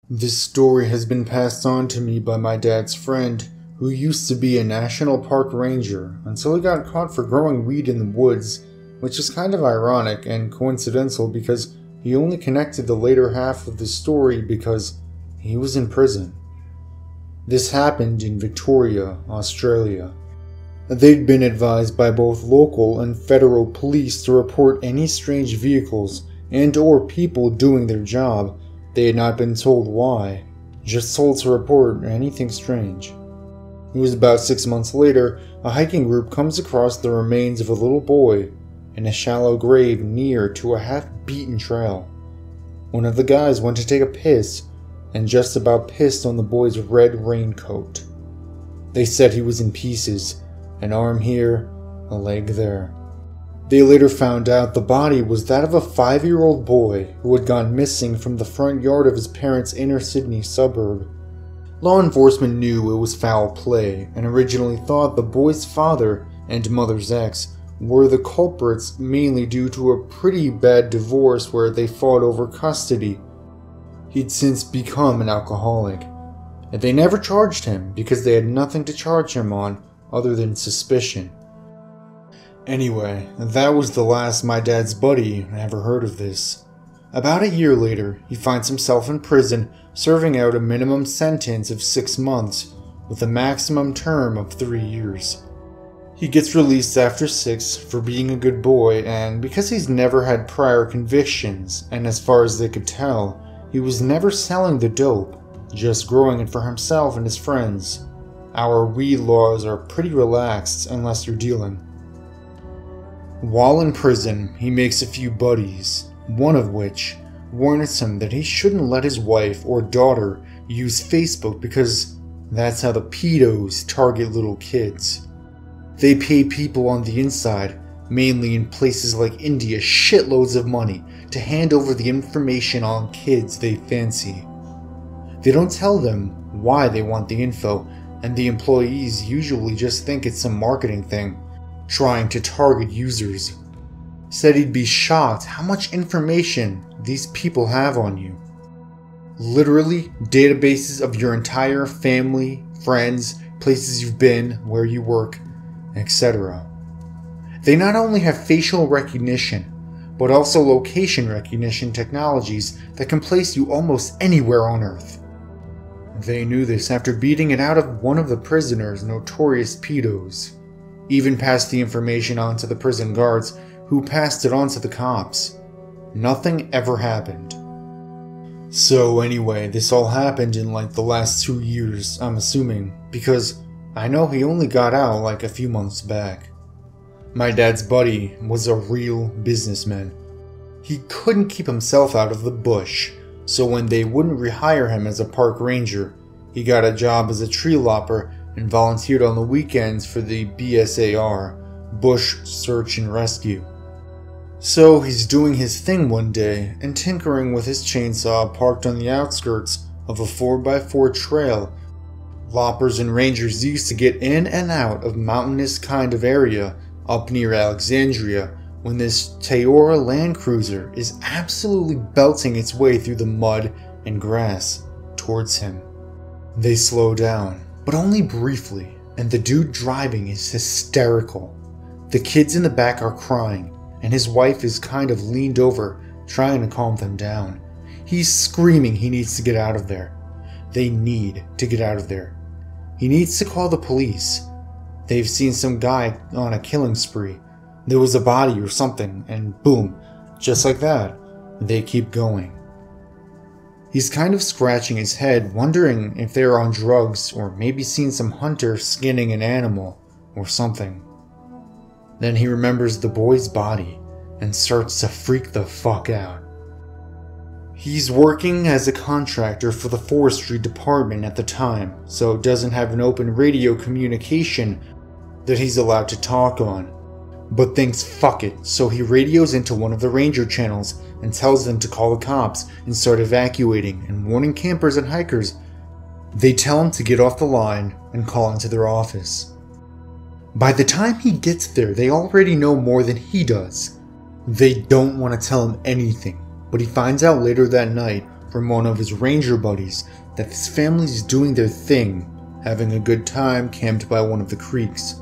This story has been passed on to me by my dad's friend, who used to be a national park ranger until he got caught for growing weed in the woods, which is kind of ironic and coincidental because he only connected the later half of the story because he was in prison. This happened in Victoria, Australia. They'd been advised by both local and federal police to report any strange vehicles and or people doing their job. They had not been told why, just told to report anything strange. It was about 6 months later, a hiking group comes across the remains of a little boy in a shallow grave near to a half-beaten trail. One of the guys went to take a piss and just about pissed on the boy's red raincoat. They said he was in pieces, an arm here, a leg there. They later found out the body was that of a 5-year-old boy who had gone missing from the front yard of his parents' inner Sydney suburb. Law enforcement knew it was foul play and originally thought the boy's father and mother's ex were the culprits, mainly due to a pretty bad divorce where they fought over custody. He'd since become an alcoholic, and they never charged him because they had nothing to charge him on other than suspicion. Anyway, that was the last my dad's buddy ever heard of this. About a year later, he finds himself in prison serving out a minimum sentence of 6 months with a maximum term of 3 years. He gets released after 6 for being a good boy, and because he's never had prior convictions, and as far as they could tell, he was never selling the dope, just growing it for himself and his friends. Our weed laws are pretty relaxed unless you're dealing. While in prison, he makes a few buddies, one of which warns him that he shouldn't let his wife or daughter use Facebook because that's how the pedos target little kids. They pay people on the inside, mainly in places like India, shitloads of money to hand over the information on kids they fancy. They don't tell them why they want the info, and the employees usually just think it's some marketing thing, trying to target users. Said he'd be shocked how much information these people have on you. Literally, databases of your entire family, friends, places you've been, where you work, etc. They not only have facial recognition, but also location recognition technologies that can place you almost anywhere on Earth. They knew this after beating it out of one of the prisoners' notorious pedos. Even passed the information on to the prison guards, who passed it on to the cops. Nothing ever happened. So anyway, this all happened in like the last 2 years, I'm assuming, because I know he only got out like a few months back. My dad's buddy was a real businessman. He couldn't keep himself out of the bush, so when they wouldn't rehire him as a park ranger, he got a job as a tree lopper and volunteered on the weekends for the BSAR, Bush Search and Rescue. So he's doing his thing one day and tinkering with his chainsaw parked on the outskirts of a 4x4 trail. Loppers and rangers used to get in and out of mountainous kind of area up near Alexandria when this Toyota Land Cruiser is absolutely belting its way through the mud and grass towards him. They slow down, but only briefly, and the dude driving is hysterical. The kids in the back are crying, and his wife is kind of leaned over, trying to calm them down. He's screaming he needs to get out of there. They need to get out of there. He needs to call the police. They've seen some guy on a killing spree. There was a body or something, and boom, just like that, they keep going. He's kind of scratching his head, wondering if they're on drugs or maybe seen some hunter skinning an animal or something. Then he remembers the boy's body and starts to freak the fuck out. He's working as a contractor for the forestry department at the time, so doesn't have an open radio communication that he's allowed to talk on. But thinks fuck it, so he radios into one of the ranger channels and tells them to call the cops and start evacuating and warning campers and hikers. They tell him to get off the line and call into their office. By the time he gets there, they already know more than he does. They don't want to tell him anything, but he finds out later that night from one of his ranger buddies that his family's doing their thing, having a good time camped by one of the creeks.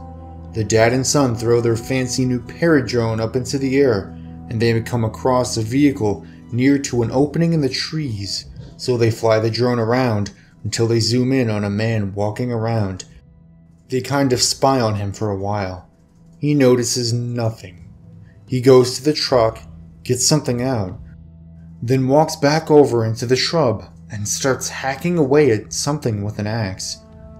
The dad and son throw their fancy new paradrone up into the air, and they come across a vehicle near to an opening in the trees, so they fly the drone around until they zoom in on a man walking around. They kind of spy on him for a while. He notices nothing. He goes to the truck, gets something out, then walks back over into the shrub and starts hacking away at something with an axe.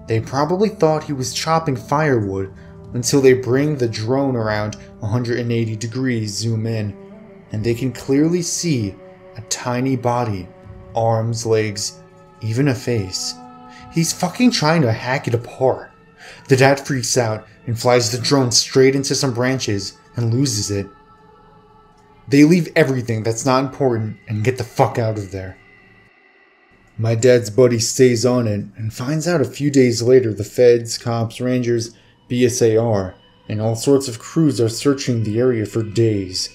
They probably thought he was chopping firewood until they bring the drone around 180 degrees, zoom in, and they can clearly see a tiny body, arms, legs, even a face. He's fucking trying to hack it apart. The dad freaks out and flies the drone straight into some branches and loses it. They leave everything that's not important and get the fuck out of there. My dad's buddy stays on it and finds out a few days later the feds, cops, rangers, BSAR, and all sorts of crews are searching the area for days.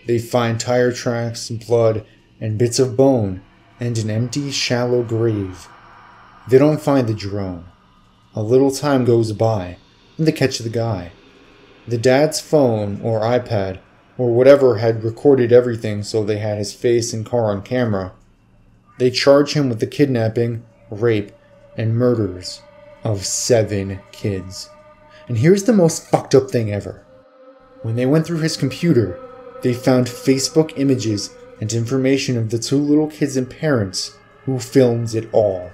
They find tire tracks, blood, and bits of bone, and an empty, shallow grave. They don't find the drone. A little time goes by, and they catch the guy. The dad's phone, or iPad, or whatever had recorded everything so they had his face and car on camera. They charge him with the kidnapping, rape, and murders of 7 kids. And here's the most fucked up thing ever. When they went through his computer, they found Facebook images and information of the 2 little kids and parents who filmed it all.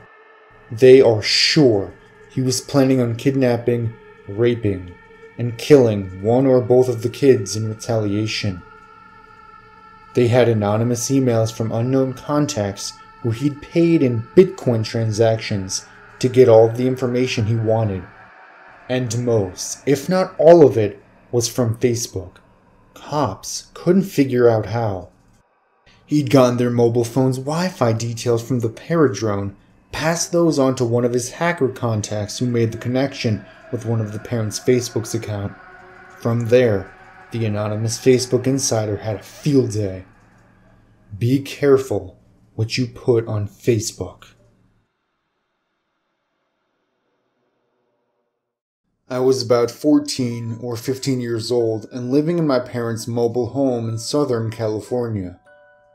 They are sure he was planning on kidnapping, raping, and killing one or both of the kids in retaliation. They had anonymous emails from unknown contacts who he'd paid in Bitcoin transactions to get all of the information he wanted. And most, if not all of it, was from Facebook. Cops couldn't figure out how. He'd gotten their mobile phone's Wi-Fi details from the paradrone, passed those on to one of his hacker contacts who made the connection with one of the parents' Facebook's account. From there, the anonymous Facebook insider had a field day. Be careful what you put on Facebook. I was about 14 or 15 years old and living in my parents' mobile home in Southern California.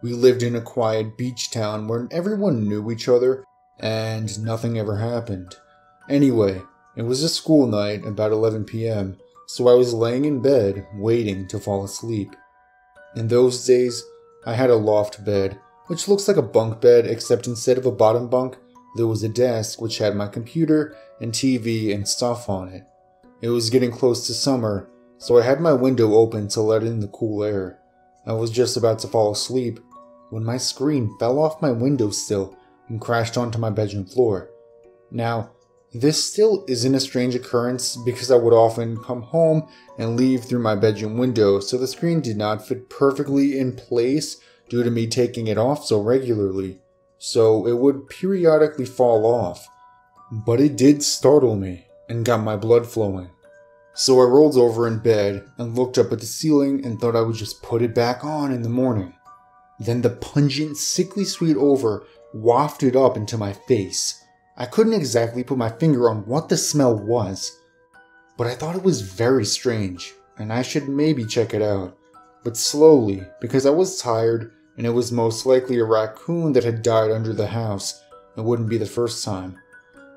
We lived in a quiet beach town where everyone knew each other and nothing ever happened. Anyway, it was a school night about 11 p.m., so I was laying in bed waiting to fall asleep. In those days, I had a loft bed, which looks like a bunk bed except instead of a bottom bunk, there was a desk which had my computer and TV and stuff on it. It was getting close to summer, so I had my window open to let in the cool air. I was just about to fall asleep when my screen fell off my windowsill and crashed onto my bedroom floor. Now, this still isn't a strange occurrence because I would often come home and leave through my bedroom window, so the screen did not fit perfectly in place due to me taking it off so regularly, so it would periodically fall off. But it did startle me and got my blood flowing. So I rolled over in bed and looked up at the ceiling and thought I would just put it back on in the morning. Then the pungent, sickly sweet odor wafted up into my face. I couldn't exactly put my finger on what the smell was, but I thought it was very strange and I should maybe check it out. But slowly, because I was tired and it was most likely a raccoon that had died under the house, it wouldn't be the first time.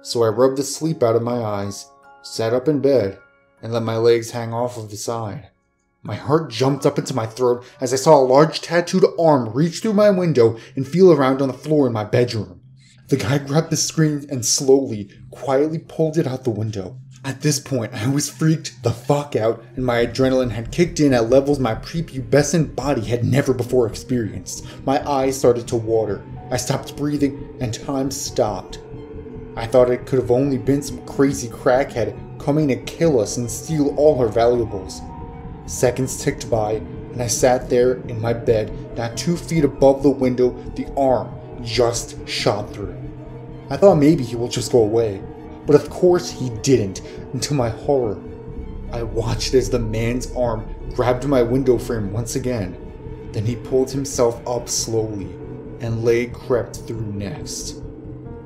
So I rubbed the sleep out of my eyes, sat up in bed, and let my legs hang off of the side. My heart jumped up into my throat as I saw a large tattooed arm reach through my window and feel around on the floor in my bedroom. The guy grabbed the screen and slowly, quietly pulled it out the window. At this point, I was freaked the fuck out and my adrenaline had kicked in at levels my prepubescent body had never before experienced. My eyes started to water. I stopped breathing and time stopped. I thought it could have only been some crazy crackhead coming to kill us and steal all our valuables. Seconds ticked by, and I sat there in my bed, not 2 feet above the window the arm just shot through. I thought maybe he will just go away, but of course he didn't, and to my horror, I watched as the man's arm grabbed my window frame once again. Then he pulled himself up slowly, and leg crept through next.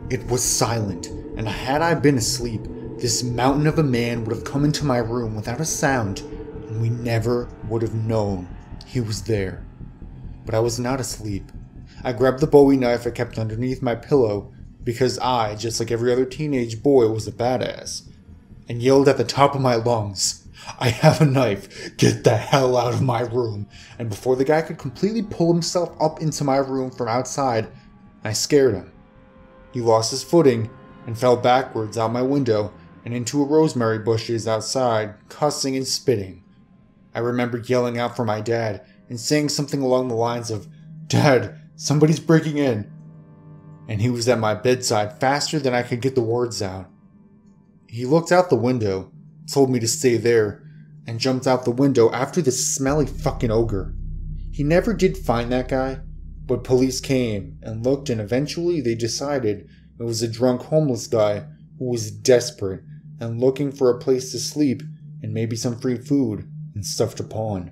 It was silent, and had I been asleep, this mountain of a man would have come into my room without a sound, and we never would have known he was there. But I was not asleep. I grabbed the Bowie knife I kept underneath my pillow because I, just like every other teenage boy, was a badass, and yelled at the top of my lungs, "I have a knife, get the hell out of my room." And before the guy could completely pull himself up into my room from outside, I scared him. He lost his footing and fell backwards out my window and into a rosemary bushes outside, cussing and spitting. I remember yelling out for my dad and saying something along the lines of, "Dad, somebody's breaking in." And he was at my bedside faster than I could get the words out. He looked out the window, told me to stay there, and jumped out the window after this smelly fucking ogre. He never did find that guy, but police came and looked, and eventually they decided it was a drunk homeless guy who was desperate and looking for a place to sleep and maybe some free food and stuff to pawn.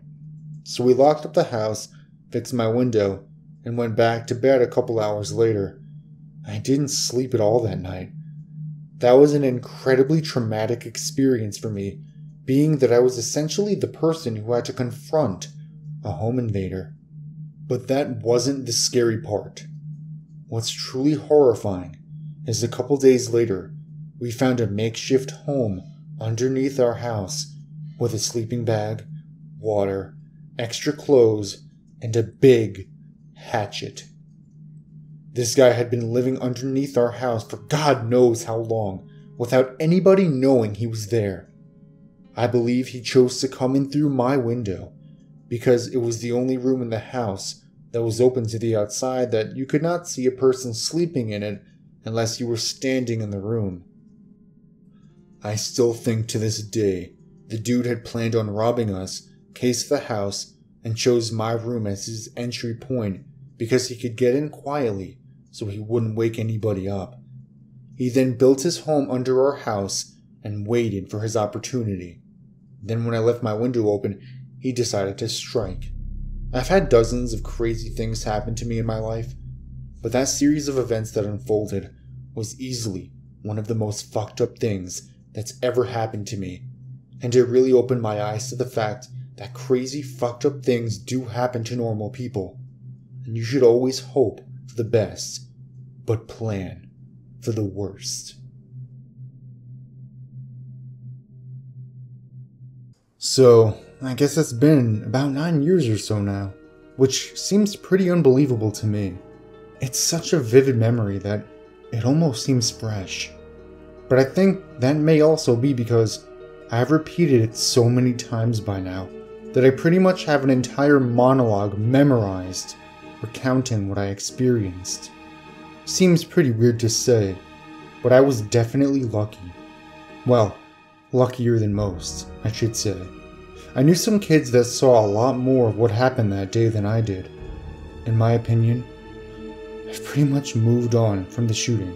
So we locked up the house, fixed my window, and went back to bed a couple hours later. I didn't sleep at all that night. That was an incredibly traumatic experience for me, being that I was essentially the person who had to confront a home invader. But that wasn't the scary part. What's truly horrifying is a couple days later, we found a makeshift home underneath our house with a sleeping bag, water, extra clothes, and a big hatchet. This guy had been living underneath our house for God knows how long, without anybody knowing he was there. I believe he chose to come in through my window, because it was the only room in the house that was open to the outside that you could not see a person sleeping in it unless you were standing in the room. I still think to this day, the dude had planned on robbing us, cased the house, and chose my room as his entry point because he could get in quietly so he wouldn't wake anybody up. He then built his home under our house and waited for his opportunity. Then when I left my window open, he decided to strike. I've had dozens of crazy things happen to me in my life, but that series of events that unfolded was easily one of the most fucked up things that's ever happened to me, and it really opened my eyes to the fact that crazy fucked up things do happen to normal people, and you should always hope for the best, but plan for the worst. So, I guess it's been about 9 years or so now, which seems pretty unbelievable to me. It's such a vivid memory that it almost seems fresh. But I think that may also be because I've repeated it so many times by now that I pretty much have an entire monologue memorized, recounting what I experienced. Seems pretty weird to say, but I was definitely lucky. Well, luckier than most, I should say. I knew some kids that saw a lot more of what happened that day than I did. In my opinion, I've pretty much moved on from the shooting,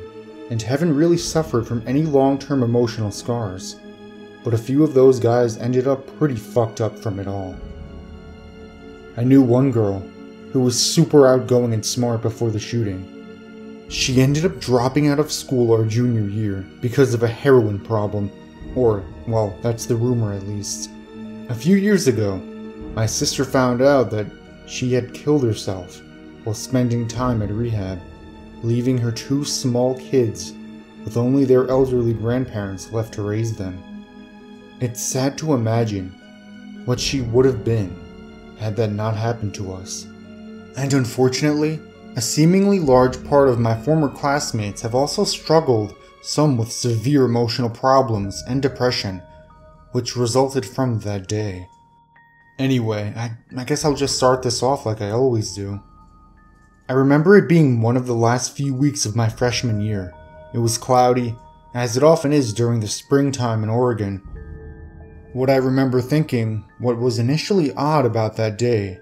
and haven't really suffered from any long-term emotional scars. But a few of those guys ended up pretty fucked up from it all. I knew one girl who was super outgoing and smart before the shooting. She ended up dropping out of school our junior year because of a heroin problem, or, well, that's the rumor at least. A few years ago, my sister found out that she had killed herself while spending time at rehab, leaving her 2 small kids with only their elderly grandparents left to raise them. It's sad to imagine what she would have been had that not happened to us. And unfortunately, a seemingly large part of my former classmates have also struggled, some with severe emotional problems and depression, which resulted from that day. Anyway, I guess I'll just start this off like I always do. I remember it being one of the last few weeks of my freshman year. It was cloudy, as it often is during the springtime in Oregon. What I remember thinking, what was initially odd about that day,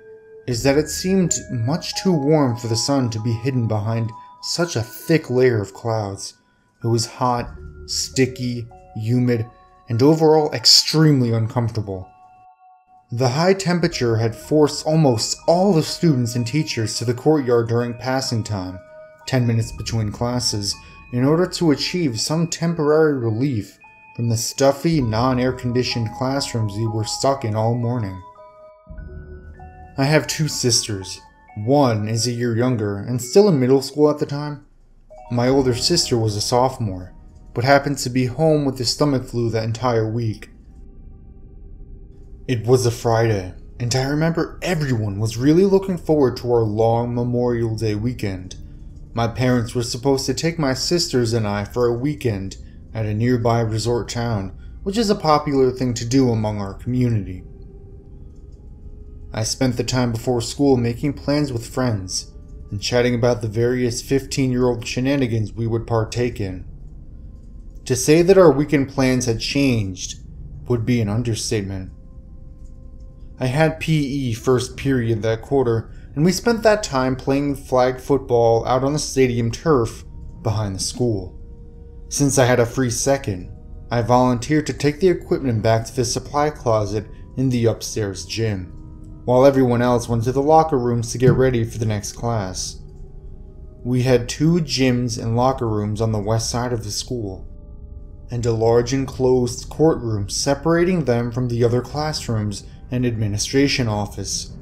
is that it seemed much too warm for the sun to be hidden behind such a thick layer of clouds. It was hot, sticky, humid, and overall extremely uncomfortable. The high temperature had forced almost all the students and teachers to the courtyard during passing time, 10 minutes between classes, in order to achieve some temporary relief from the stuffy, non-air-conditioned classrooms we were stuck in all morning. I have 2 sisters. One is a year younger and still in middle school at the time. My older sister was a sophomore, but happened to be home with the stomach flu that entire week. It was a Friday, and I remember everyone was really looking forward to our long Memorial Day weekend. My parents were supposed to take my sisters and I for a weekend at a nearby resort town, which is a popular thing to do among our community. I spent the time before school making plans with friends and chatting about the various 15-year-old shenanigans we would partake in. To say that our weekend plans had changed would be an understatement. I had PE first period that quarter, and we spent that time playing flag football out on the stadium turf behind the school. Since I had a free second, I volunteered to take the equipment back to the supply closet in the upstairs gym, while everyone else went to the locker rooms to get ready for the next class. We had 2 gyms and locker rooms on the west side of the school, and a large enclosed courtroom separating them from the other classrooms and administration office.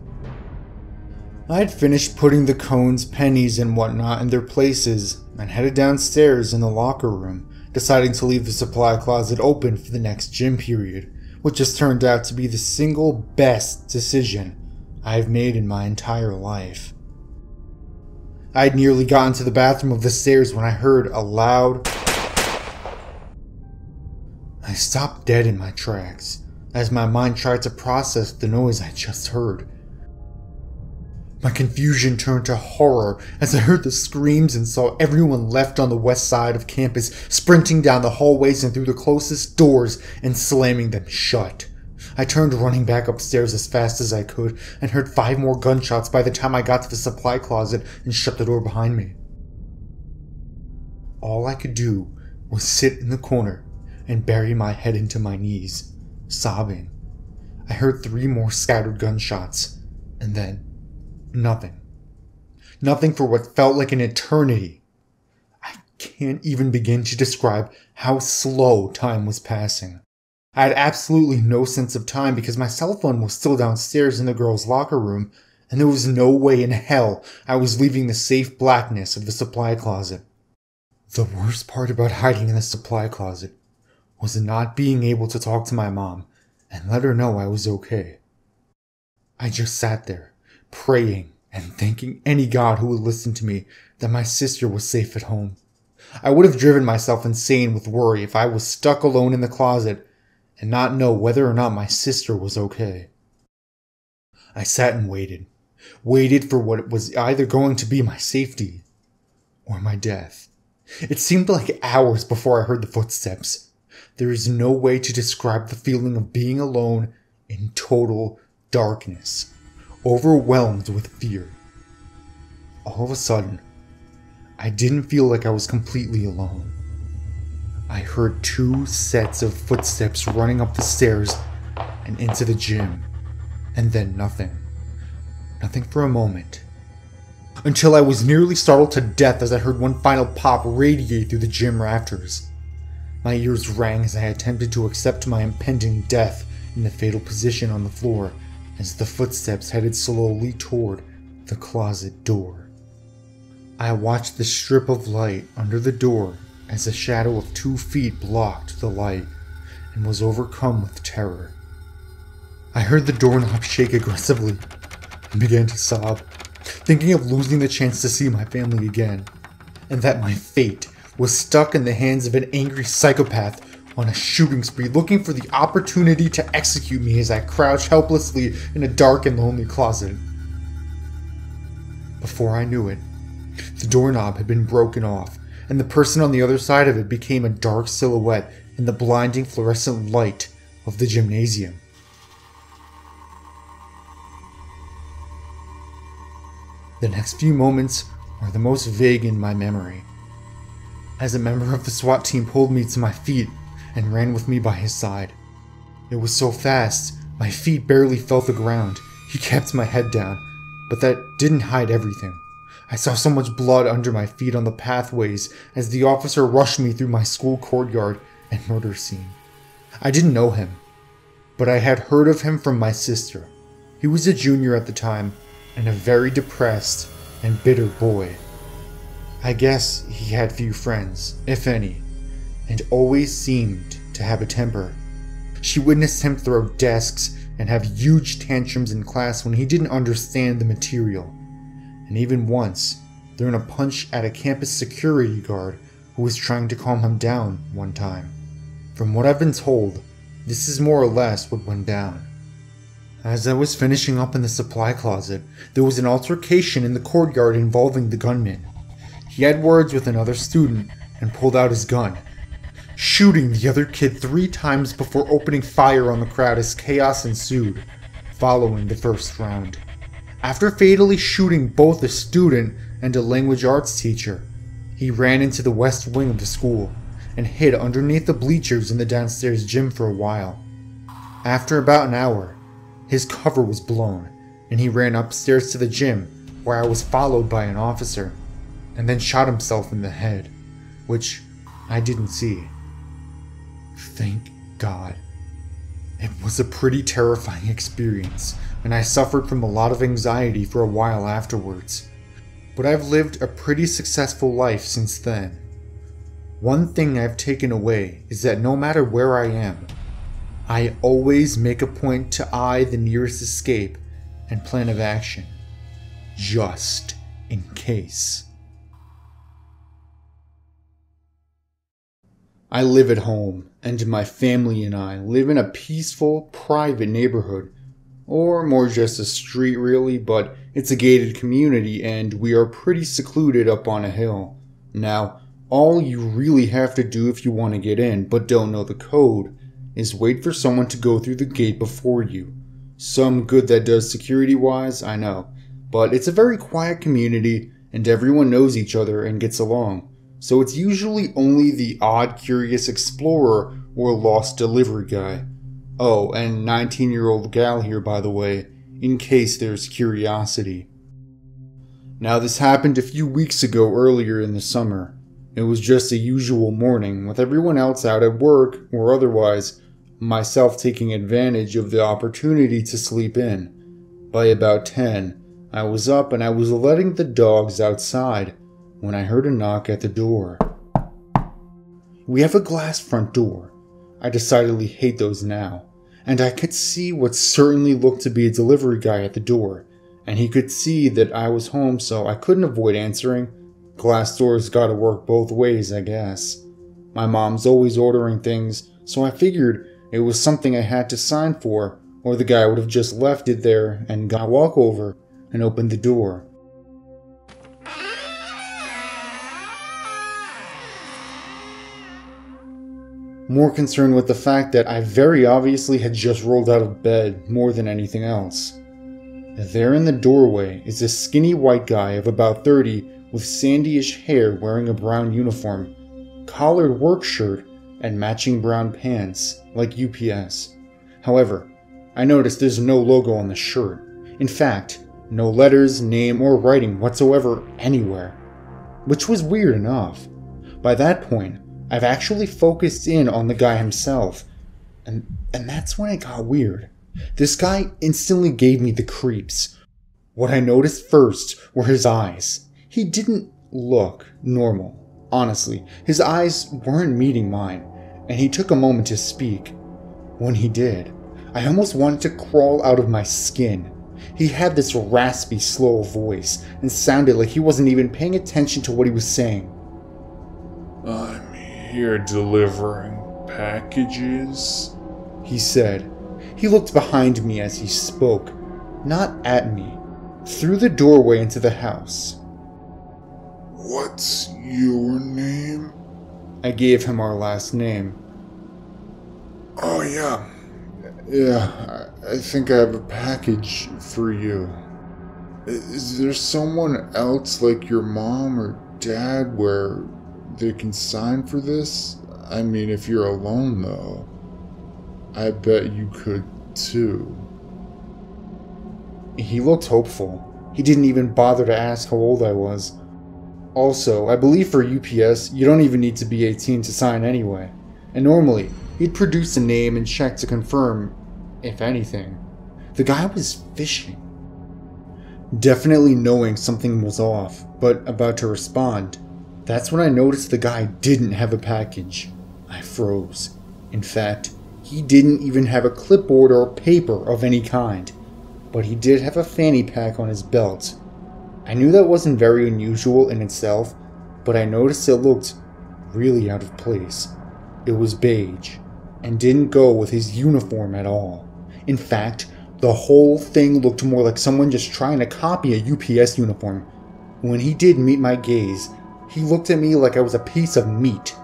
I had finished putting the cones, pennies, and whatnot in their places and headed downstairs in the locker room, deciding to leave the supply closet open for the next gym period, which has turned out to be the single best decision I have made in my entire life. I had nearly gotten to the bathroom of the stairs when I heard a loud... I stopped dead in my tracks as my mind tried to process the noise I just heard. My confusion turned to horror as I heard the screams and saw everyone left on the west side of campus sprinting down the hallways and through the closest doors and slamming them shut. I turned running back upstairs as fast as I could and heard 5 more gunshots by the time I got to the supply closet and shut the door behind me. All I could do was sit in the corner and bury my head into my knees, sobbing. I heard 3 more scattered gunshots, and then nothing. Nothing for what felt like an eternity. I can't even begin to describe how slow time was passing. I had absolutely no sense of time because my cell phone was still downstairs in the girls' locker room, and there was no way in hell I was leaving the safe blackness of the supply closet. The worst part about hiding in the supply closet was not being able to talk to my mom and let her know I was okay. I just sat there, praying and thanking any God who would listen to me that my sister was safe at home. I would have driven myself insane with worry if I was stuck alone in the closet and not know whether or not my sister was okay. I sat and waited for what was either going to be my safety or my death. It seemed like hours before I heard the footsteps. There is no way to describe the feeling of being alone in total darkness, overwhelmed with fear. All of a sudden, I didn't feel like I was completely alone. I heard 2 sets of footsteps running up the stairs and into the gym, and then nothing. Nothing for a moment. Until I was nearly startled to death as I heard one final pop radiate through the gym rafters. My ears rang as I attempted to accept my impending death in the fatal position on the floor as the footsteps headed slowly toward the closet door. I watched the strip of light under the door as a shadow of 2 feet blocked the light and was overcome with terror. I heard the doorknob shake aggressively and began to sob, thinking of losing the chance to see my family again, and that my fate was stuck in the hands of an angry psychopath on a shooting spree looking for the opportunity to execute me as I crouched helplessly in a dark and lonely closet. Before I knew it, the doorknob had been broken off, and the person on the other side of it became a dark silhouette in the blinding fluorescent light of the gymnasium. The next few moments are the most vague in my memory, as a member of the SWAT team pulled me to my feet and ran with me by his side. It was so fast, My feet barely felt the ground. He kept my head down, but that didn't hide everything. I saw so much blood under my feet on the pathways as the officer rushed me through my school courtyard and murder scene. I didn't know him, but I had heard of him from my sister. He was a junior at the time and a very depressed and bitter boy. I guess he had few friends, if any, and always seemed to have a temper. She witnessed him throw desks and have huge tantrums in class when he didn't understand the material, and even once throwing a punch at a campus security guard who was trying to calm him down one time. From what I've been told, this is more or less what went down. As I was finishing up in the supply closet, there was an altercation in the courtyard involving the gunman. He had words with another student and pulled out his gun, shooting the other kid 3 times before opening fire on the crowd as chaos ensued, following the first round. After fatally shooting both a student and a language arts teacher, he ran into the west wing of the school and hid underneath the bleachers in the downstairs gym for a while. After about an hour, his cover was blown and he ran upstairs to the gym where I was followed by an officer, and then shot himself in the head, which I didn't see. Thank God. It was a pretty terrifying experience, and I suffered from a lot of anxiety for a while afterwards. But I've lived a pretty successful life since then. One thing I've taken away is that no matter where I am, I always make a point to eye the nearest escape and plan of action, just in case. I live at home, and my family and I live in a peaceful, private neighborhood. Or more just a street really, but it's a gated community and we are pretty secluded up on a hill. Now, all you really have to do if you want to get in but don't know the code is wait for someone to go through the gate before you. Some good that does security wise, I know, but it's a very quiet community and everyone knows each other and gets along. So it's usually only the odd curious explorer or lost delivery guy. Oh, and 19-year-old gal here by the way, in case there's curiosity. Now this happened a few weeks ago earlier in the summer. It was just a usual morning with everyone else out at work or otherwise, myself taking advantage of the opportunity to sleep in. By about 10, I was up and I was letting the dogs outside when I heard a knock at the door. We have a glass front door. I decidedly hate those now, and I could see what certainly looked to be a delivery guy at the door, and he could see that I was home so I couldn't avoid answering. Glass doors gotta work both ways, I guess. My mom's always ordering things, so I figured it was something I had to sign for, or the guy would have just left it there and got a walk over and opened the door. More concerned with the fact that I very obviously had just rolled out of bed more than anything else. There in the doorway is a skinny white guy of about 30 with sandyish hair wearing a brown uniform, collared work shirt, and matching brown pants, like UPS. However, I noticed there's no logo on the shirt. In fact, no letters, name, or writing whatsoever anywhere. Which was weird enough. By that point, I've actually focused in on the guy himself, and that's when it got weird. This guy instantly gave me the creeps. What I noticed first were his eyes. He didn't look normal, honestly. His eyes weren't meeting mine, and he took a moment to speak. When he did, I almost wanted to crawl out of my skin. He had this raspy, slow voice, and sounded like he wasn't even paying attention to what he was saying. I'm here delivering packages, he said. He looked behind me as he spoke, not at me, through the doorway into the house. What's your name? I gave him our last name. Oh yeah, I think I have a package for you. Is there someone else like your mom or dad where they can sign for this? I mean, if you're alone though, I bet you could too. He looked hopeful. He didn't even bother to ask how old I was. Also, I believe for UPS, you don't even need to be 18 to sign anyway. And normally, he'd produce a name and check to confirm, if anything. The guy was fishing. Definitely knowing something was off, but about to respond. That's when I noticed the guy didn't have a package. I froze. In fact, he didn't even have a clipboard or paper of any kind. But he did have a fanny pack on his belt. I knew that wasn't very unusual in itself, but I noticed it looked really out of place. It was beige, and didn't go with his uniform at all. In fact, the whole thing looked more like someone just trying to copy a UPS uniform. When he did meet my gaze, he looked at me like I was a piece of meat.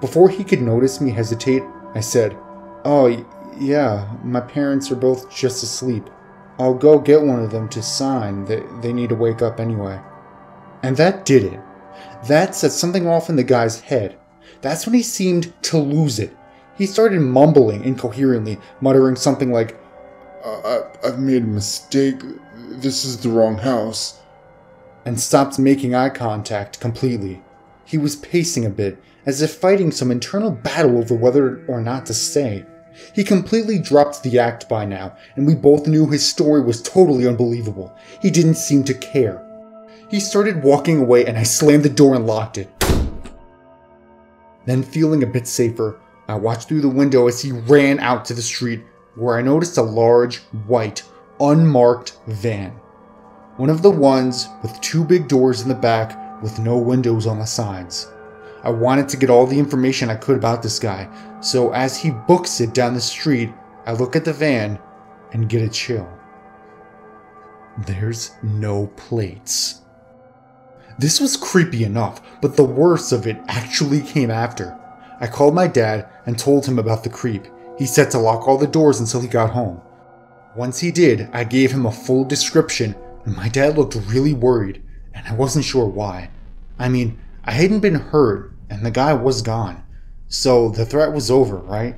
Before he could notice me hesitate, I said, "Oh, yeah, my parents are both just asleep. I'll go get one of them to sign. They need to wake up anyway." And that did it. That set something off in the guy's head. That's when he seemed to lose it. He started mumbling incoherently, muttering something like, I've made a mistake. This is the wrong house." And stopped making eye contact completely. He was pacing a bit, as if fighting some internal battle over whether or not to stay. He completely dropped the act by now, and we both knew his story was totally unbelievable. He didn't seem to care. He started walking away, and I slammed the door and locked it. Then, feeling a bit safer, I watched through the window as he ran out to the street, where I noticed a large, white, unmarked van. One of the ones with two big doors in the back with no windows on the sides. I wanted to get all the information I could about this guy, so as he books it down the street, I look at the van and get a chill. There's no plates. This was creepy enough, but the worst of it actually came after. I called my dad and told him about the creep. He said to lock all the doors until he got home. Once he did, I gave him a full description, and my dad looked really worried, and I wasn't sure why. I mean, I hadn't been hurt, and the guy was gone, so the threat was over, right?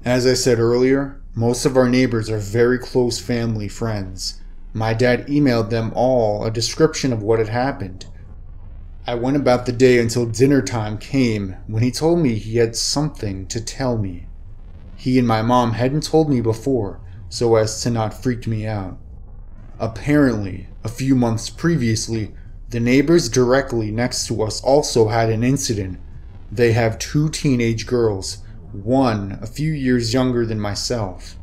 As I said earlier, most of our neighbors are very close family friends. My dad emailed them all a description of what had happened. I went about the day until dinner time came, when he told me he had something to tell me. He and my mom hadn't told me before, so as to not freak me out. Apparently, a few months previously, the neighbors directly next to us also had an incident. They have two teenage girls, one a few years younger than myself.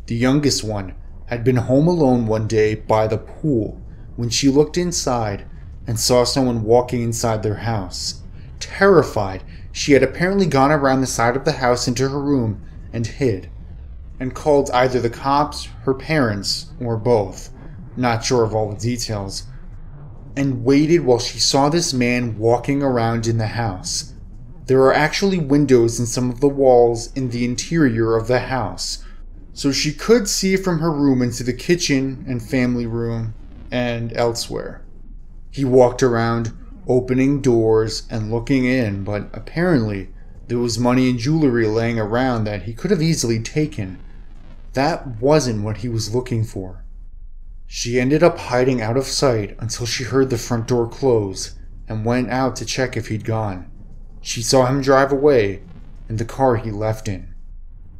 The youngest one had been home alone one day by the pool when she looked inside and saw someone walking inside their house. Terrified, she had apparently gone around the side of the house into her room and hid, and called either the cops, her parents, or both, not sure of all the details, and waited while she saw this man walking around in the house. There are actually windows in some of the walls in the interior of the house, so she could see from her room into the kitchen and family room and elsewhere. He walked around, opening doors and looking in, but apparently there was money and jewelry laying around that he could have easily taken. That wasn't what he was looking for. She ended up hiding out of sight until she heard the front door close and went out to check if he'd gone. She saw him drive away in the car he left in.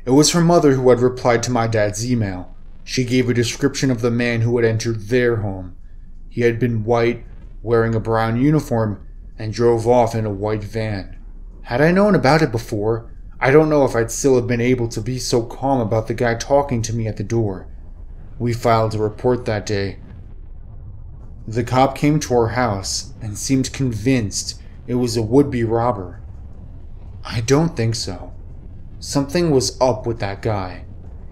It was her mother who had replied to my dad's email. She gave a description of the man who had entered their home. He had been white, wearing a brown uniform, and drove off in a white van. Had I known about it before, I don't know if I'd still have been able to be so calm about the guy talking to me at the door. We filed a report that day. The cop came to our house and seemed convinced it was a would-be robber. I don't think so. Something was up with that guy.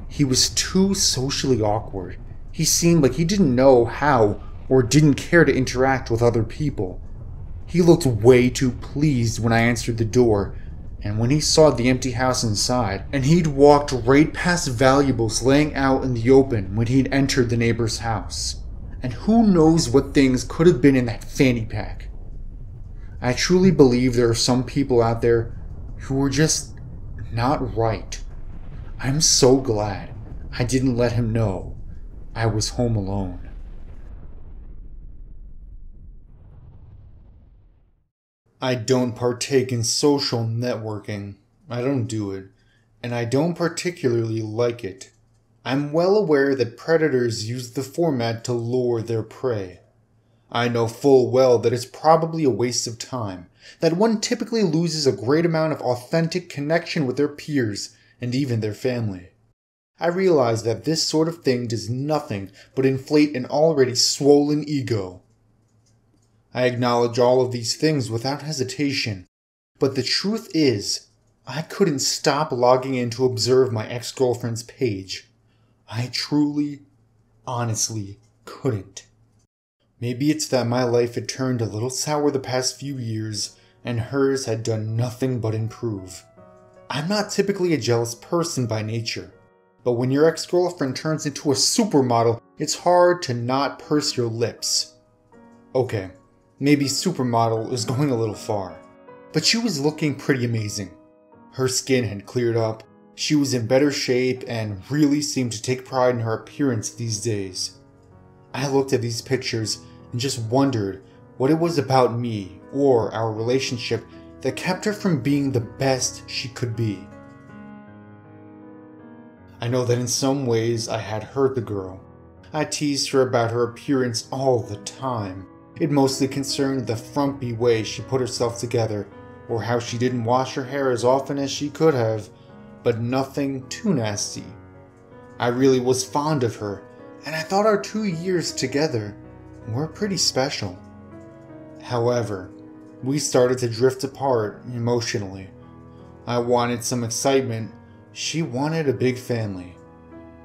He was too socially awkward. He seemed like he didn't know how or didn't care to interact with other people. He looked way too pleased when I answered the door, and when he saw the empty house inside, and he'd walked right past valuables laying out in the open when he'd entered the neighbor's house. And who knows what things could have been in that fanny pack. I truly believe there are some people out there who are just not right. I'm so glad I didn't let him know I was home alone. I don't partake in social networking. I don't do it, and I don't particularly like it. I'm well aware that predators use the format to lure their prey. I know full well that it's probably a waste of time, that one typically loses a great amount of authentic connection with their peers and even their family. I realize that this sort of thing does nothing but inflate an already swollen ego. I acknowledge all of these things without hesitation, but the truth is, I couldn't stop logging in to observe my ex-girlfriend's page. I truly, honestly couldn't. Maybe it's that my life had turned a little sour the past few years, and hers had done nothing but improve. I'm not typically a jealous person by nature, but when your ex-girlfriend turns into a supermodel, it's hard to not purse your lips. Okay, maybe supermodel is going a little far, but she was looking pretty amazing. Her skin had cleared up, she was in better shape, and really seemed to take pride in her appearance these days. I looked at these pictures and just wondered what it was about me or our relationship that kept her from being the best she could be. I know that in some ways I had hurt the girl. I teased her about her appearance all the time. It mostly concerned the frumpy way she put herself together, or how she didn't wash her hair as often as she could have, but nothing too nasty. I really was fond of her, and I thought our 2 years together were pretty special. However, we started to drift apart emotionally. I wanted some excitement. She wanted a big family.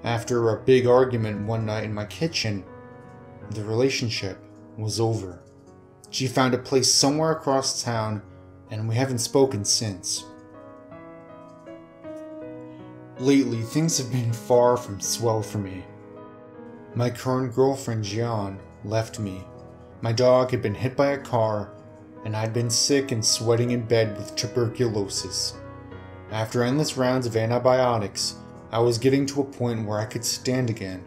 After a big argument one night in my kitchen, the relationship was over. She found a place somewhere across town, and we haven't spoken since. Lately, things have been far from swell for me. My current girlfriend, Jian, left me. My dog had been hit by a car, and I'd been sick and sweating in bed with tuberculosis. After endless rounds of antibiotics, I was getting to a point where I could stand again.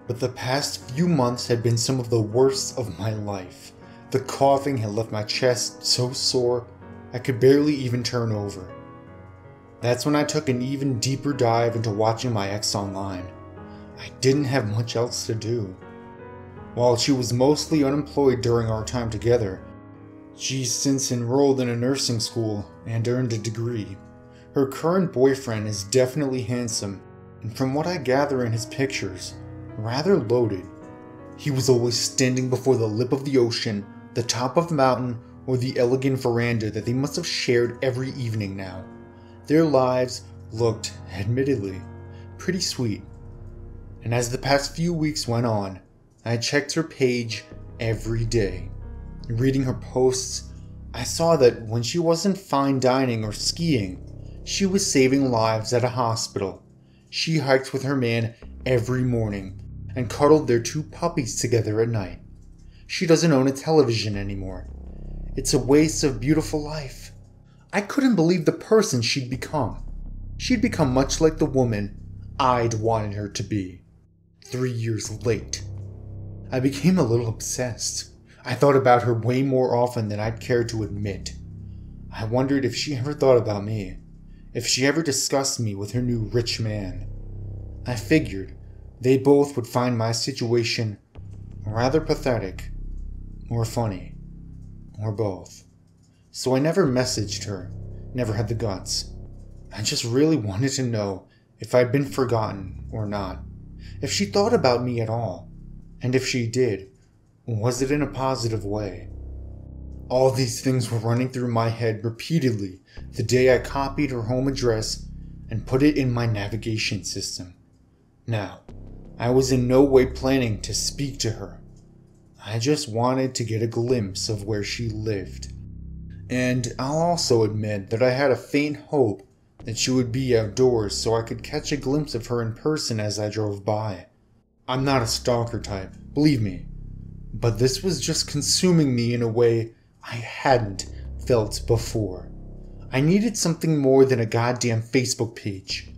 But the past few months had been some of the worst of my life. The coughing had left my chest so sore, I could barely even turn over. That's when I took an even deeper dive into watching my ex online. I didn't have much else to do. While she was mostly unemployed during our time together, she's since enrolled in a nursing school and earned a degree. Her current boyfriend is definitely handsome, and from what I gather in his pictures, rather loaded. He was always standing before the lip of the ocean, the top of the mountain, or the elegant veranda that they must have shared every evening now. Their lives looked, admittedly, pretty sweet. And as the past few weeks went on, I checked her page every day. Reading her posts, I saw that when she wasn't fine dining or skiing, she was saving lives at a hospital. She hiked with her man every morning and cuddled their 2 puppies together at night. She doesn't own a television anymore. It's a waste of beautiful life. I couldn't believe the person she'd become. She'd become much like the woman I'd wanted her to be. 3 years late. I became a little obsessed. I thought about her way more often than I'd care to admit. I wondered if she ever thought about me, if she ever discussed me with her new rich man. I figured they both would find my situation rather pathetic, or funny, or both. So I never messaged her, never had the guts. I just really wanted to know if I'd been forgotten or not, if she thought about me at all, and if she did, was it in a positive way? All these things were running through my head repeatedly the day I copied her home address and put it in my navigation system. Now, I was in no way planning to speak to her. I just wanted to get a glimpse of where she lived. And I'll also admit that I had a faint hope that she would be outdoors so I could catch a glimpse of her in person as I drove by. I'm not a stalker type, believe me, but this was just consuming me in a way I hadn't felt before. I needed something more than a goddamn Facebook page.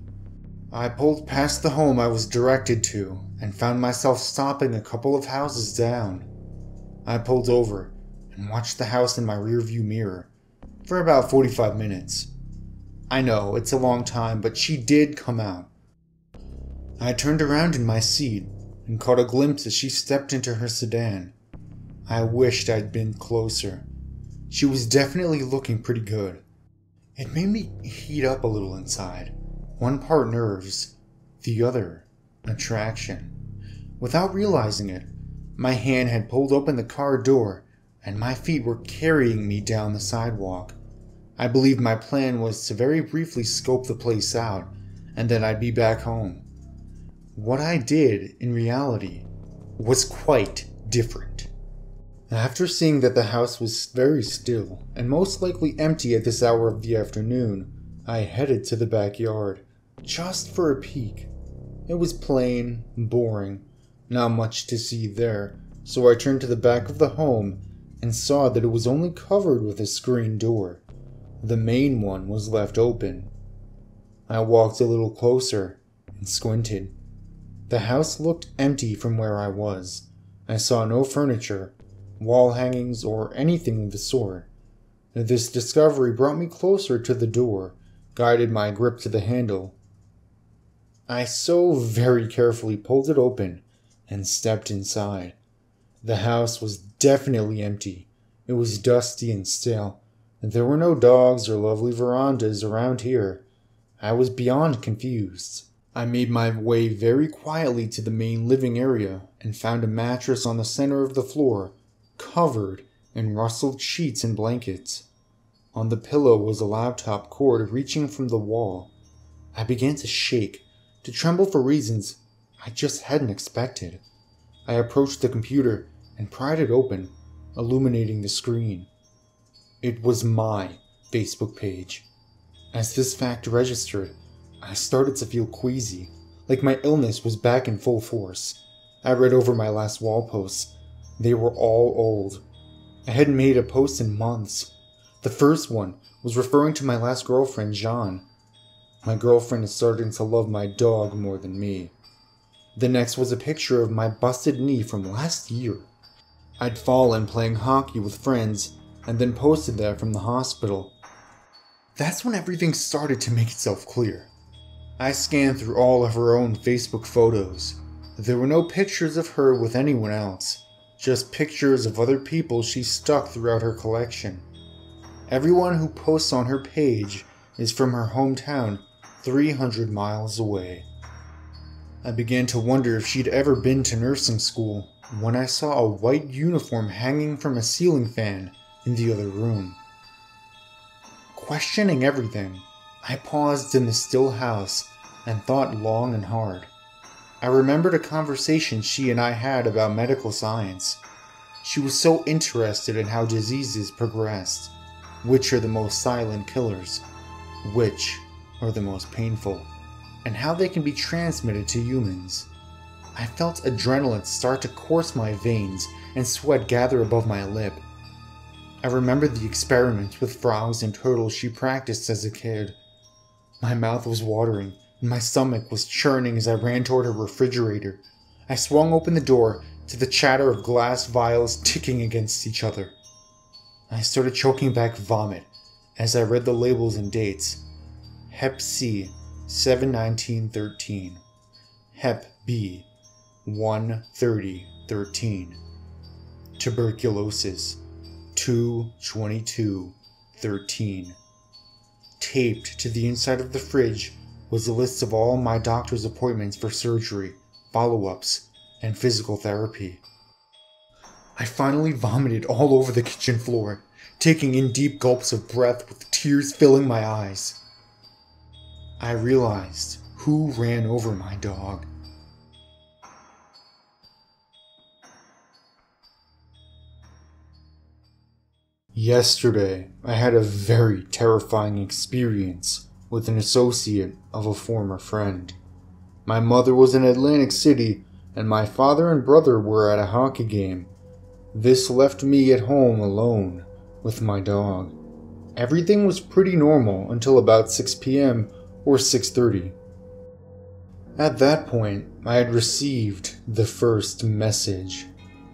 I pulled past the home I was directed to and found myself stopping a couple of houses down. I pulled over and watched the house in my rearview mirror for about 45 minutes. I know, it's a long time, but she did come out. I turned around in my seat and caught a glimpse as she stepped into her sedan. I wished I'd been closer. She was definitely looking pretty good. It made me heat up a little inside. One part nerves, the other attraction. Without realizing it, my hand had pulled open the car door and my feet were carrying me down the sidewalk. I believed my plan was to very briefly scope the place out and then I'd be back home. What I did, in reality, was quite different. After seeing that the house was very still and most likely empty at this hour of the afternoon, I headed to the backyard, just for a peek. It was plain, boring, not much to see there, so I turned to the back of the home and saw that it was only covered with a screen door. The main one was left open. I walked a little closer and squinted. The house looked empty from where I was. I saw no furniture, wall hangings, or anything of the sort. This discovery brought me closer to the door, guided my grip to the handle. I so very carefully pulled it open and stepped inside. The house was definitely empty. It was dusty and stale. There were no dogs or lovely verandas around here. I was beyond confused. I made my way very quietly to the main living area and found a mattress on the center of the floor, covered in rustled sheets and blankets. On the pillow was a laptop cord reaching from the wall. I began to shake, to tremble for reasons I just hadn't expected. I approached the computer and pried it open, illuminating the screen. It was my Facebook page. As this fact registered, I started to feel queasy, like my illness was back in full force. I read over my last wall posts. They were all old. I hadn't made a post in months. The first one was referring to my last girlfriend, Jean. My girlfriend is starting to love my dog more than me. The next was a picture of my busted knee from last year. I'd fallen playing hockey with friends and then posted that from the hospital. That's when everything started to make itself clear. I scanned through all of her own Facebook photos. There were no pictures of her with anyone else, just pictures of other people she stuck throughout her collection. Everyone who posts on her page is from her hometown 300 miles away. I began to wonder if she'd ever been to nursing school when I saw a white uniform hanging from a ceiling fan in the other room. Questioning everything, I paused in the still house and thought long and hard. I remembered a conversation she and I had about medical science. She was so interested in how diseases progressed, which are the most silent killers, which are the most painful, and how they can be transmitted to humans. I felt adrenaline start to course my veins and sweat gather above my lip. I remembered the experiments with frogs and turtles she practiced as a kid. My mouth was watering, and my stomach was churning as I ran toward her refrigerator. I swung open the door to the chatter of glass vials ticking against each other. I started choking back vomit as I read the labels and dates. Hep C, 7/19/13. Hep B, 1/30/13. Tuberculosis, 2/22/13. Taped to the inside of the fridge was a list of all my doctor's appointments for surgery, follow-ups, and physical therapy. I finally vomited all over the kitchen floor, taking in deep gulps of breath with tears filling my eyes. I realized who ran over my dog. Yesterday, I had a very terrifying experience with an associate of a former friend. My mother was in Atlantic City, and my father and brother were at a hockey game. This left me at home alone with my dog. Everything was pretty normal until about 6 p.m. or 6:30. At that point, I had received the first message.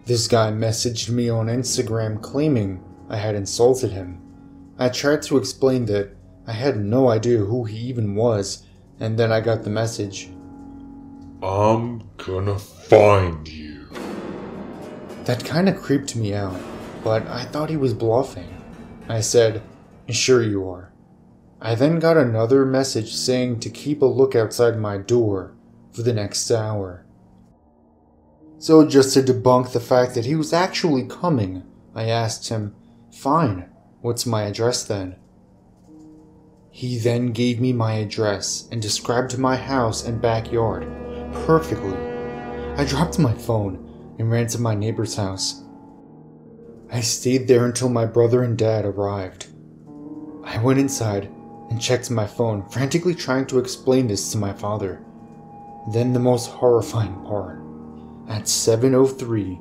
This guy messaged me on Instagram claiming I had insulted him. I tried to explain that I had no idea who he even was, and then I got the message. I'm gonna find you. That kinda creeped me out, but I thought he was bluffing. I said, sure you are. I then got another message saying to keep a look outside my door for the next hour. So just to debunk the fact that he was actually coming, I asked him, fine, what's my address then? He then gave me my address and described my house and backyard perfectly. I dropped my phone and ran to my neighbor's house. I stayed there until my brother and dad arrived. I went inside and checked my phone, frantically trying to explain this to my father. Then the most horrifying part. At 7:03,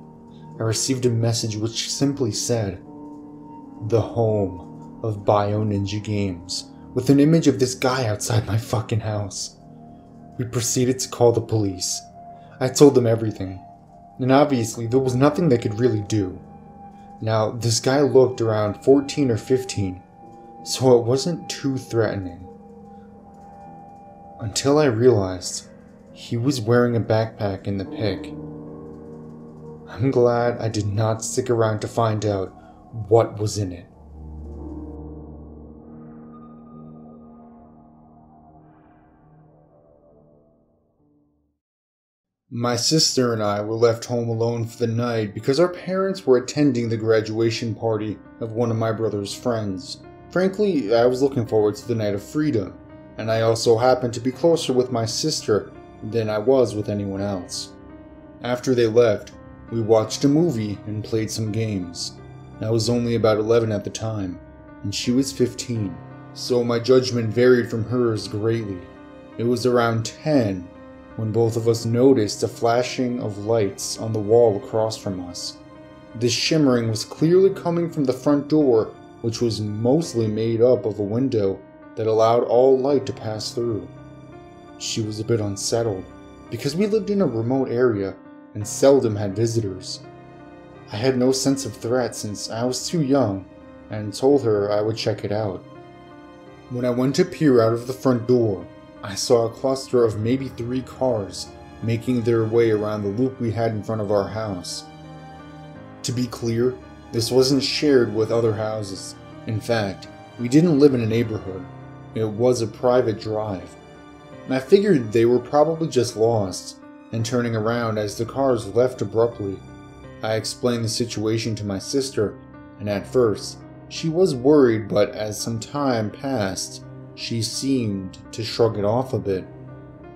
I received a message which simply said, "The home of Bio Ninja Games," with an image of this guy outside my fucking house. We proceeded to call the police. I told them everything, and obviously there was nothing they could really do. Now, this guy looked around 14 or 15, so it wasn't too threatening. Until I realized he was wearing a backpack in the pic. I'm glad I did not stick around to find out what was in it. My sister and I were left home alone for the night because our parents were attending the graduation party of one of my brother's friends. Frankly, I was looking forward to the night of freedom, and I also happened to be closer with my sister than I was with anyone else. After they left, we watched a movie and played some games. I was only about 11 at the time, and she was 15, so my judgment varied from hers greatly. It was around 10 when both of us noticed a flashing of lights on the wall across from us. This shimmering was clearly coming from the front door, which was mostly made up of a window that allowed all light to pass through. She was a bit unsettled, because we lived in a remote area and seldom had visitors. I had no sense of threat since I was too young, and told her I would check it out. When I went to peer out of the front door, I saw a cluster of maybe 3 cars making their way around the loop we had in front of our house. To be clear, this wasn't shared with other houses. In fact, we didn't live in a neighborhood. It was a private drive. I figured they were probably just lost and turning around as the cars left abruptly. I explained the situation to my sister, and at first, she was worried, but as some time passed, she seemed to shrug it off a bit.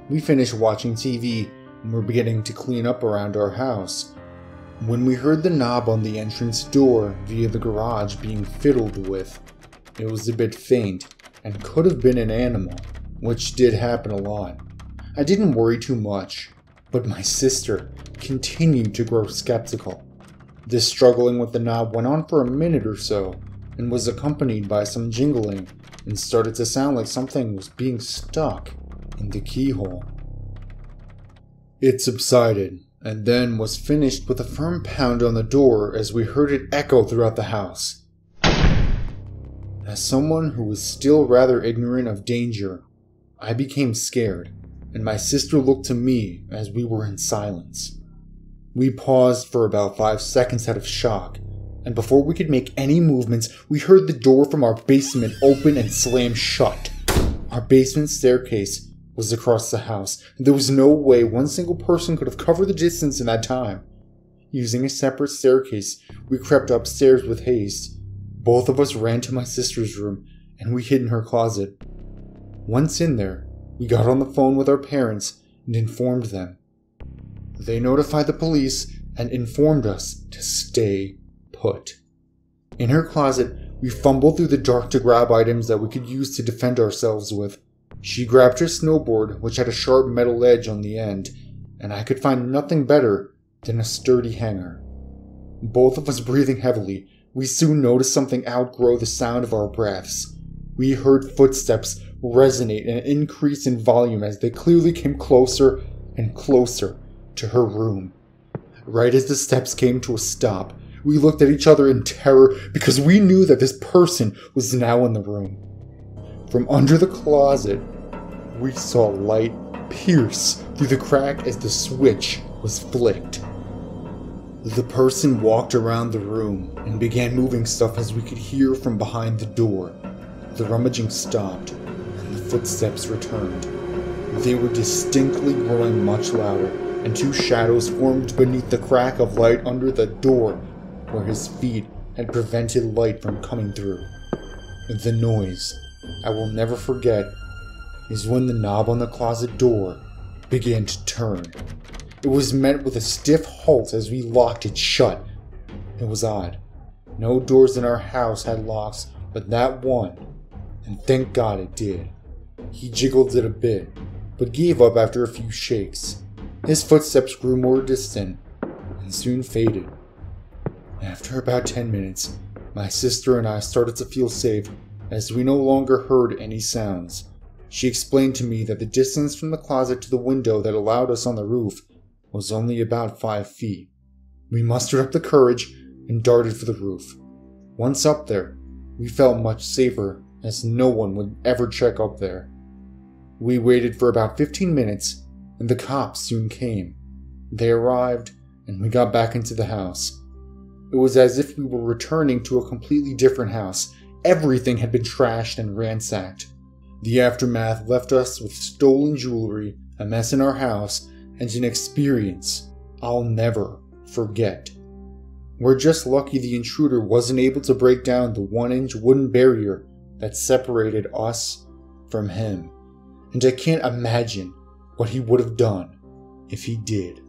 We finished watching TV and were beginning to clean up around our house when we heard the knob on the entrance door via the garage being fiddled with. It was a bit faint and could have been an animal, which did happen a lot. I didn't worry too much, but my sister continued to grow skeptical. This struggling with the knob went on for a minute or so and was accompanied by some jingling and started to sound like something was being stuck in the keyhole. It subsided and then was finished with a firm pound on the door as we heard it echo throughout the house. As someone who was still rather ignorant of danger, I became scared, and my sister looked to me as we were in silence. We paused for about 5 seconds out of shock, and before we could make any movements, we heard the door from our basement open and slam shut. Our basement staircase was across the house, and there was no way one single person could have covered the distance in that time. Using a separate staircase, we crept upstairs with haste. Both of us ran to my sister's room, and we hid in her closet. Once in there, we got on the phone with our parents and informed them. They notified the police and informed us to stay put. In her closet, we fumbled through the dark to grab items that we could use to defend ourselves with. She grabbed her snowboard, which had a sharp metal edge on the end, and I could find nothing better than a sturdy hanger. Both of us breathing heavily, we soon noticed something outgrow the sound of our breaths. We heard footsteps resonate and increase in volume as they clearly came closer and closer to her room. Right as the steps came to a stop, we looked at each other in terror because we knew that this person was now in the room. From under the closet, we saw light pierce through the crack as the switch was flicked. The person walked around the room and began moving stuff as we could hear from behind the door. The rummaging stopped and the footsteps returned. They were distinctly growing much louder, and two shadows formed beneath the crack of light under the door where his feet had prevented light from coming through. The noise I will never forget is when the knob on the closet door began to turn. It was met with a stiff halt as we locked it shut. It was odd. No doors in our house had locks but that one, and thank God it did. He jiggled it a bit, but gave up after a few shakes. His footsteps grew more distant and soon faded. After about 10 minutes, my sister and I started to feel safe as we no longer heard any sounds. She explained to me that the distance from the closet to the window that allowed us on the roof was only about 5 feet. We mustered up the courage and darted for the roof. Once up there, we felt much safer as no one would ever check up there. We waited for about 15 minutes and the cops soon came. They arrived and we got back into the house. It was as if we were returning to a completely different house. Everything had been trashed and ransacked. The aftermath left us with stolen jewelry, a mess in our house, and an experience I'll never forget. We're just lucky the intruder wasn't able to break down the 1-inch wooden barrier that separated us from him, and I can't imagine what he would have done if he did.